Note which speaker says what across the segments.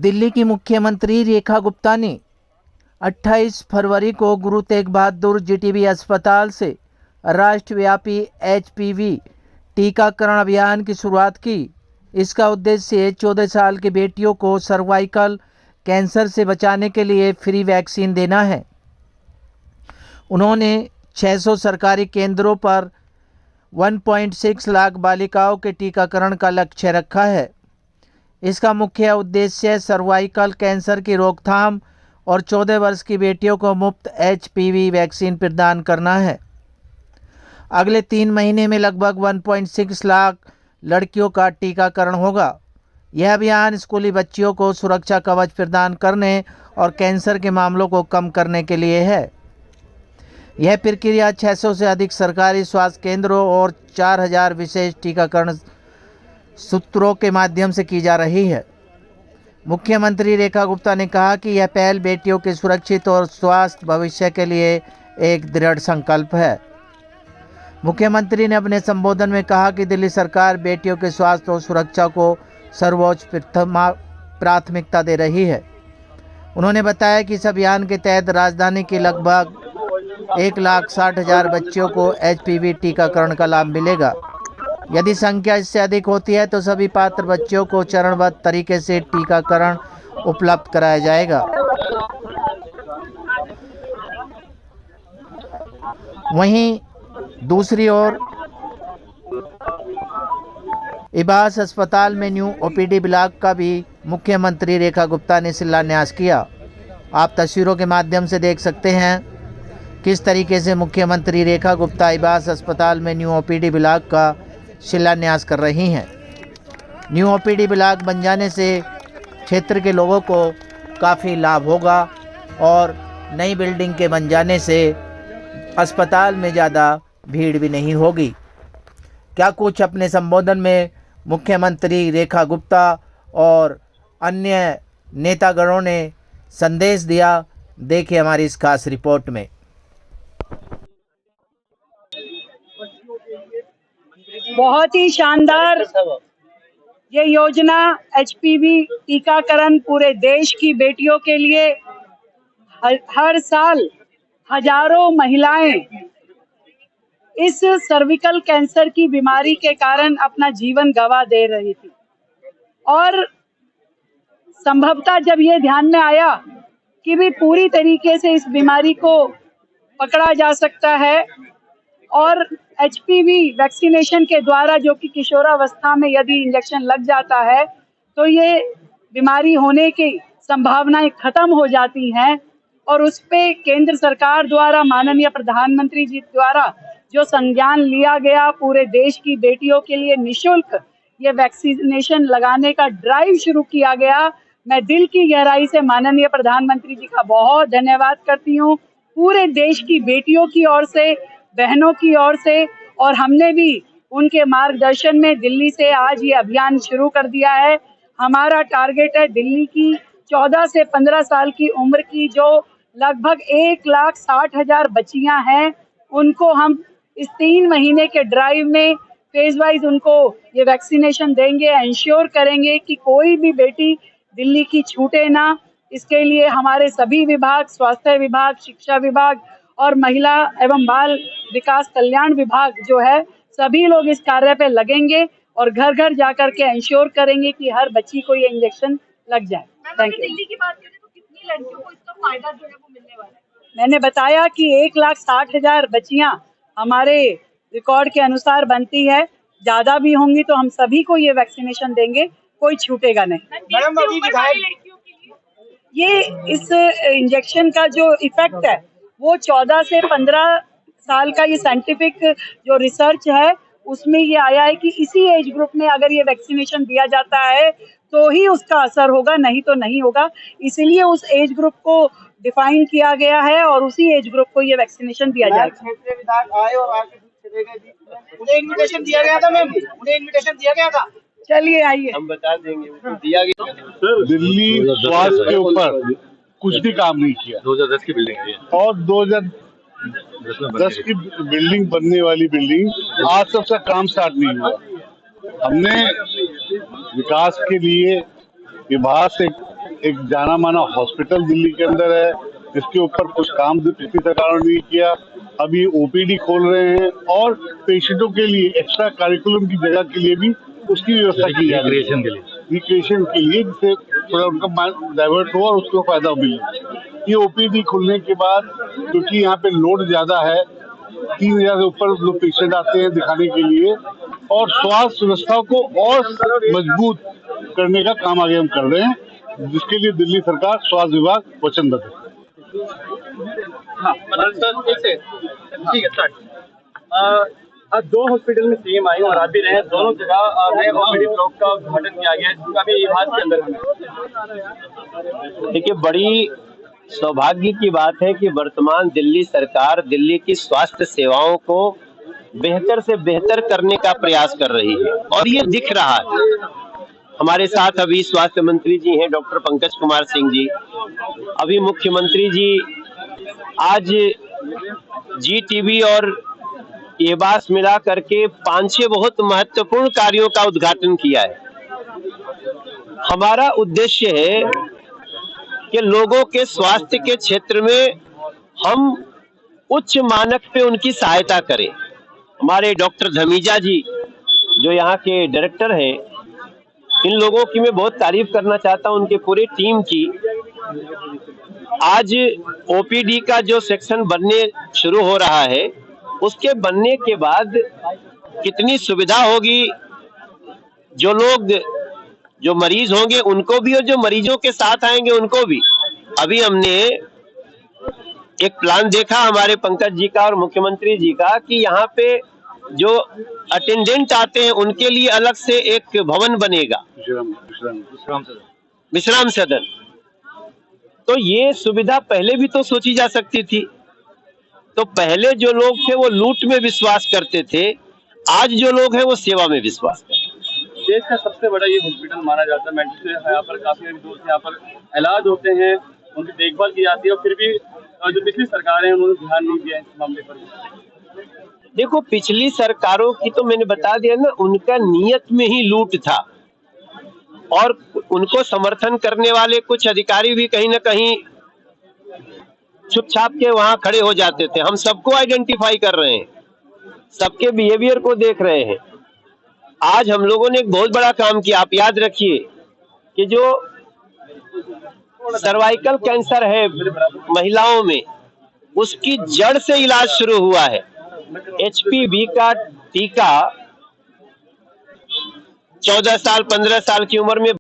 Speaker 1: दिल्ली की मुख्यमंत्री रेखा गुप्ता ने 28 फरवरी को गुरु तेग बहादुर जीटीबी अस्पताल से राष्ट्रव्यापी एचपीवी टीकाकरण अभियान की शुरुआत की। इसका उद्देश्य 14 साल की बेटियों को सर्वाइकल कैंसर से बचाने के लिए फ्री वैक्सीन देना है। उन्होंने 600 सरकारी केंद्रों पर 1.6 लाख बालिकाओं के टीकाकरण का लक्ष्य रखा है। इसका मुख्य उद्देश्य सर्वाइकल कैंसर की रोकथाम और 14 वर्ष की बेटियों को मुफ्त एचपीवी वैक्सीन प्रदान करना है। अगले 3 महीने में लगभग 1.6 लाख लड़कियों का टीकाकरण होगा। यह अभियान स्कूली बच्चियों को सुरक्षा कवच प्रदान करने और कैंसर के मामलों को कम करने के लिए है। यह प्रक्रिया 600 से अधिक सरकारी स्वास्थ्य केंद्रों और 4000 विशेष टीकाकरण सूत्रों के माध्यम से की जा रही है। मुख्यमंत्री रेखा गुप्ता ने कहा कि यह पहल बेटियों के सुरक्षित और स्वस्थ भविष्य के लिए एक दृढ़ संकल्प है। मुख्यमंत्री ने अपने संबोधन में कहा कि दिल्ली सरकार बेटियों के स्वास्थ्य और सुरक्षा को सर्वोच्च प्राथमिकता दे रही है। उन्होंने बताया कि इस अभियान के तहत राजधानी की लगभग 1,60,000 बच्चियों को एचपीवी टीकाकरण का लाभ मिलेगा। यदि संख्या इससे अधिक होती है तो सभी पात्र बच्चों को चरणबद्ध तरीके से टीकाकरण उपलब्ध कराया जाएगा। वहीं दूसरी ओर इबास अस्पताल में न्यू ओपीडी ब्लॉक का भी मुख्यमंत्री रेखा गुप्ता ने शिलान्यास किया। आप तस्वीरों के माध्यम से देख सकते हैं किस तरीके से मुख्यमंत्री रेखा गुप्ता इबास अस्पताल में न्यू ओपीडी ब्लॉक का शिलान्यास कर रही हैं। न्यू ओपीडी ब्लॉक बन जाने से क्षेत्र के लोगों को काफ़ी लाभ होगा और नई बिल्डिंग के बन जाने से अस्पताल में ज़्यादा भीड़ भी नहीं होगी। क्या कुछ अपने संबोधन में मुख्यमंत्री रेखा गुप्ता और अन्य नेतागणों ने संदेश दिया, देखिए हमारी इस खास रिपोर्ट में।
Speaker 2: बहुत ही शानदार ये योजना एचपीवी टीकाकरण पूरे देश की बेटियों के लिए हर साल हजारों महिलाएं इस सर्विकल कैंसर की बीमारी के कारण अपना जीवन गंवा दे रही थी और संभवतः जब ये ध्यान में आया कि भी पूरी तरीके से इस बीमारी को पकड़ा जा सकता है और एचपीवी वैक्सीनेशन के द्वारा, जो कि किशोरावस्था में यदि इंजेक्शन लग जाता है तो ये बीमारी होने की संभावनाएं खत्म हो जाती हैं और उस पे केंद्र सरकार द्वारा, माननीय प्रधानमंत्री जी द्वारा जो संज्ञान लिया गया, पूरे देश की बेटियों के लिए निःशुल्क ये वैक्सीनेशन लगाने का ड्राइव शुरू किया गया। मैं दिल की गहराई से माननीय प्रधानमंत्री जी का बहुत धन्यवाद करती हूँ, पूरे देश की बेटियों की ओर से, बहनों की ओर से, और हमने भी उनके मार्गदर्शन में दिल्ली से आज ये अभियान शुरू कर दिया है। हमारा टारगेट है दिल्ली की 14 से 15 साल की उम्र की जो लगभग 1,60,000 बच्चियां हैं, उनको हम इस 3 महीने के ड्राइव में फेज वाइज उनको ये वैक्सीनेशन देंगे, इंश्योर करेंगे कि कोई भी बेटी दिल्ली की छूटे ना। इसके लिए हमारे सभी विभाग, स्वास्थ्य विभाग, शिक्षा विभाग और महिला एवं बाल विकास कल्याण विभाग जो है, सभी लोग इस कार्य पे लगेंगे और घर घर जाकर के इंश्योर करेंगे कि हर बच्ची को ये इंजेक्शन लग जाए। Thank you.
Speaker 3: दिल्ली की बात करें तो कितनी लड़कियों को इसका फायदा जो है वो मिलने वाला है?
Speaker 2: मैंने बताया कि 1,60,000 बच्चियां हमारे रिकॉर्ड के अनुसार बनती है, ज्यादा भी होंगी तो हम सभी को ये वैक्सीनेशन देंगे, कोई छूटेगा नहीं।
Speaker 3: मैडम, अभी लड़कियों के लिए
Speaker 2: ये इस इंजेक्शन का जो इफेक्ट है वो 14 से 15 साल का ये साइंटिफिक जो रिसर्च है उसमें ये आया है कि इसी एज ग्रुप में अगर ये वैक्सीनेशन दिया जाता है तो ही उसका असर होगा, नहीं तो नहीं होगा। इसीलिए उस एज ग्रुप को डिफाइन किया गया है और उसी एज ग्रुप को ये वैक्सीनेशन दिया जाएगा।
Speaker 3: उन्हें इन्विटेशन दिया गया था मैम, उन्हें इन्विटेशन दिया गया था।
Speaker 2: चलिए आइए,
Speaker 4: हम बता देंगे, दिया गया।
Speaker 5: सर, दिल्ली स्वास्थ्य के ऊपर कुछ भी काम नहीं किया।
Speaker 4: 2010 की बिल्डिंग है
Speaker 5: और 2010 की बिल्डिंग बनने वाली बिल्डिंग आज तक का काम स्टार्ट नहीं हुआ। हमने विकास के लिए विभाग से एक जाना माना हॉस्पिटल दिल्ली के अंदर है, जिसके ऊपर कुछ काम पिछली सरकारों ने नहीं किया। अभी ओपीडी खोल रहे हैं और पेशेंटों के लिए एक्स्ट्रा करिकुलम की जगह के लिए भी उसकी व्यवस्था की जा रही है, रिक्रिएशन के लिए, जिससे थोड़ा उनका माइंड डाइवर्ट हो और उसको फायदा मिले। ये ओपीडी खुलने के बाद, क्योंकि यहाँ पे लोड ज्यादा है, 3000 से ऊपर लोग पेशेंट आते हैं दिखाने के लिए, और स्वास्थ्य व्यवस्था को और मजबूत करने का काम आगे हम कर रहे हैं, जिसके लिए दिल्ली सरकार स्वास्थ्य विभाग वचनबद्ध है।
Speaker 4: हाँ, सर एक से ठीक है स्टार्ट। आज 2 हॉस्पिटल में सीएम आई और आप भी रहे, दोनों जगह नए ओपीडी ब्लॉक का उद्घाटन किया गया है, जिसका भी विभाग के अंदर है।
Speaker 6: देखिए, बड़ी सौभाग्य की बात है कि वर्तमान दिल्ली सरकार दिल्ली की स्वास्थ्य सेवाओं को बेहतर से बेहतर करने का प्रयास कर रही है और ये दिख रहा है। हमारे साथ अभी स्वास्थ्य मंत्री जी हैं, डॉक्टर पंकज कुमार सिंह जी, अभी मुख्यमंत्री जी आज GTB और एबास मिला करके 5-6 बहुत महत्वपूर्ण कार्यों का उद्घाटन किया है। हमारा उद्देश्य है कि लोगों के स्वास्थ्य के क्षेत्र में हम उच्च मानक पे उनकी सहायता करें। हमारे डॉक्टर धमीजा जी जो यहाँ के डायरेक्टर हैं, इन लोगों की मैं बहुत तारीफ करना चाहता हूँ, उनके पूरे टीम की। आज ओपीडी का जो सेक्शन बनने शुरू हो रहा है, उसके बनने के बाद कितनी सुविधा होगी, जो लोग जो मरीज होंगे उनको भी और जो मरीजों के साथ आएंगे उनको भी। अभी हमने एक प्लान देखा हमारे पंकज जी का और मुख्यमंत्री जी का कि यहाँ पे जो अटेंडेंट आते हैं उनके लिए अलग से एक भवन बनेगा, विश्राम सदन। तो ये सुविधा पहले भी तो सोची जा सकती थी। तो पहले जो लोग थे वो लूट में विश्वास करते थे, आज जो लोग हैं वो सेवा में विश्वास करते हैं।
Speaker 4: देश का सबसे बड़ा ये हॉस्पिटल माना जाता है। मेडिकल यहाँ पर काफी दूर से यहाँ पर इलाज होते हैं, उनकी देखभाल की जाती है, और फिर भी जो पिछली सरकार है उन्होंने ध्यान नहीं दिया इस मामले पर।
Speaker 6: देखो, पिछली सरकारों की तो मैंने बता दिया ना, उनका नियत में ही लूट था और उनको समर्थन करने वाले कुछ अधिकारी भी कहीं ना कहीं छुप छाप के वहां खड़े हो जाते थे। हम सबको आइडेंटिफाई कर रहे हैं, सबके बिहेवियर को देख रहे हैं। आज हम लोगों ने एक बहुत बड़ा काम किया। आप याद रखिए कि जो सर्वाइकल कैंसर है महिलाओं में, उसकी जड़ से इलाज शुरू हुआ है। HPV का टीका 14 साल 15 साल की उम्र में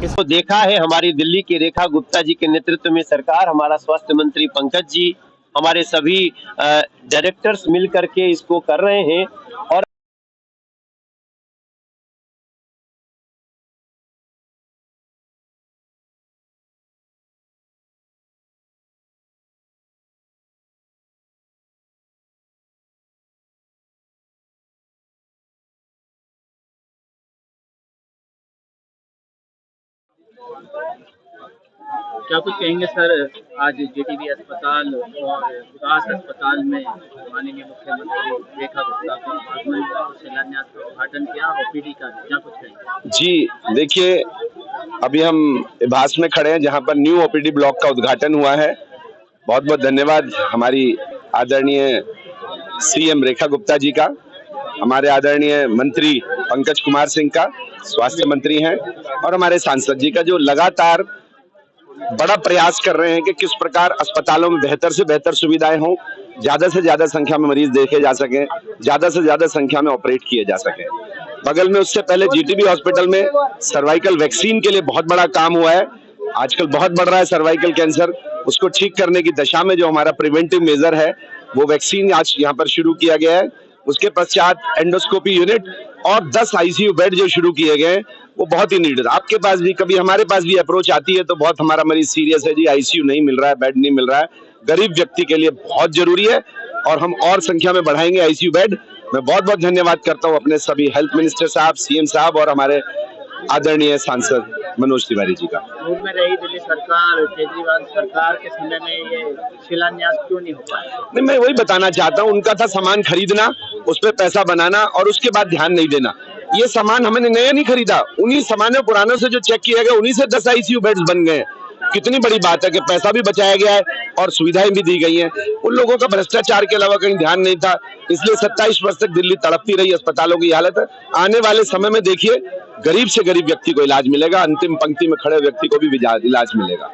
Speaker 6: इसको देखा है। हमारी दिल्ली की रेखा गुप्ता जी के नेतृत्व में सरकार, हमारा स्वास्थ्य मंत्री पंकज जी, हमारे सभी डायरेक्टर्स मिल करके इसको कर रहे हैं। और
Speaker 7: क्या कुछ कहेंगे सर, आज GTB अस्पताल और विकास अस्पताल में माननीय मुख्यमंत्री रेखा गुप्ता का आगमन का शिलान्यास का उद्घाटन किया, ओपीडी का, क्या कुछ कहेंगे? जी
Speaker 8: देखिए, अभी हम इबास में खड़े हैं जहां पर न्यू ओपीडी ब्लॉक का उद्घाटन हुआ है। बहुत बहुत धन्यवाद हमारी आदरणीय CM रेखा गुप्ता जी का, हमारे आदरणीय मंत्री पंकज कुमार सिंह का, स्वास्थ्य मंत्री हैं, और हमारे सांसद जी का, जो लगातार बड़ा प्रयास कर रहे हैं कि किस प्रकार अस्पतालों में बेहतर से बेहतर सुविधाएं हों, ज्यादा से ज्यादा संख्या में मरीज देखे जा सकें, ज्यादा से ज्यादा संख्या में ऑपरेट किए जा सके। बगल में उससे पहले GTB हॉस्पिटल में सर्वाइकल वैक्सीन के लिए बहुत बड़ा काम हुआ है। आजकल बहुत बढ़ रहा है सर्वाइकल कैंसर, उसको ठीक करने की दशा में जो हमारा प्रिवेंटिव मेजर है वो वैक्सीन आज यहाँ पर शुरू किया गया है। उसके पश्चात एंडोस्कोपी यूनिट और 10 ICU बेड जो शुरू किए गए हैं वो बहुत ही नीडेड। आपके पास भी कभी हमारे पास भी अप्रोच आती है तो बहुत हमारा मरीज सीरियस है जी, ICU नहीं मिल रहा है, बेड नहीं मिल रहा है। गरीब व्यक्ति के लिए बहुत जरूरी है और हम और संख्या में बढ़ाएंगे ICU बेड। मैं बहुत बहुत धन्यवाद करता हूँ अपने सभी हेल्थ मिनिस्टर साहब, CM साहब और हमारे आदरणीय सांसद मनोज तिवारी जी का।
Speaker 7: पूर्व में रही दिल्ली सरकार, केजरीवाल सरकार के समय में ये शिलान्यास क्यों नहीं हो पाया?
Speaker 8: नहीं, मैं वही बताना चाहता हूँ, उनका था सामान खरीदना, उस पर पैसा बनाना और उसके बाद ध्यान नहीं देना। ये सामान हमने नया नहीं खरीदा, उन्हीं सामानों पुरानों से जो चेक किया गया उन्हीं से 10 ICU बेड्स बन गए। कितनी बड़ी बात है कि पैसा भी बचाया गया है और सुविधाएं भी दी गई हैं। उन लोगों का भ्रष्टाचार के अलावा कहीं ध्यान नहीं था, इसलिए 27 वर्ष तक दिल्ली तड़पती रही। अस्पतालों की हालत है। आने वाले समय में देखिए, गरीब से गरीब व्यक्ति को इलाज मिलेगा, अंतिम पंक्ति में खड़े व्यक्ति को भी इलाज मिलेगा।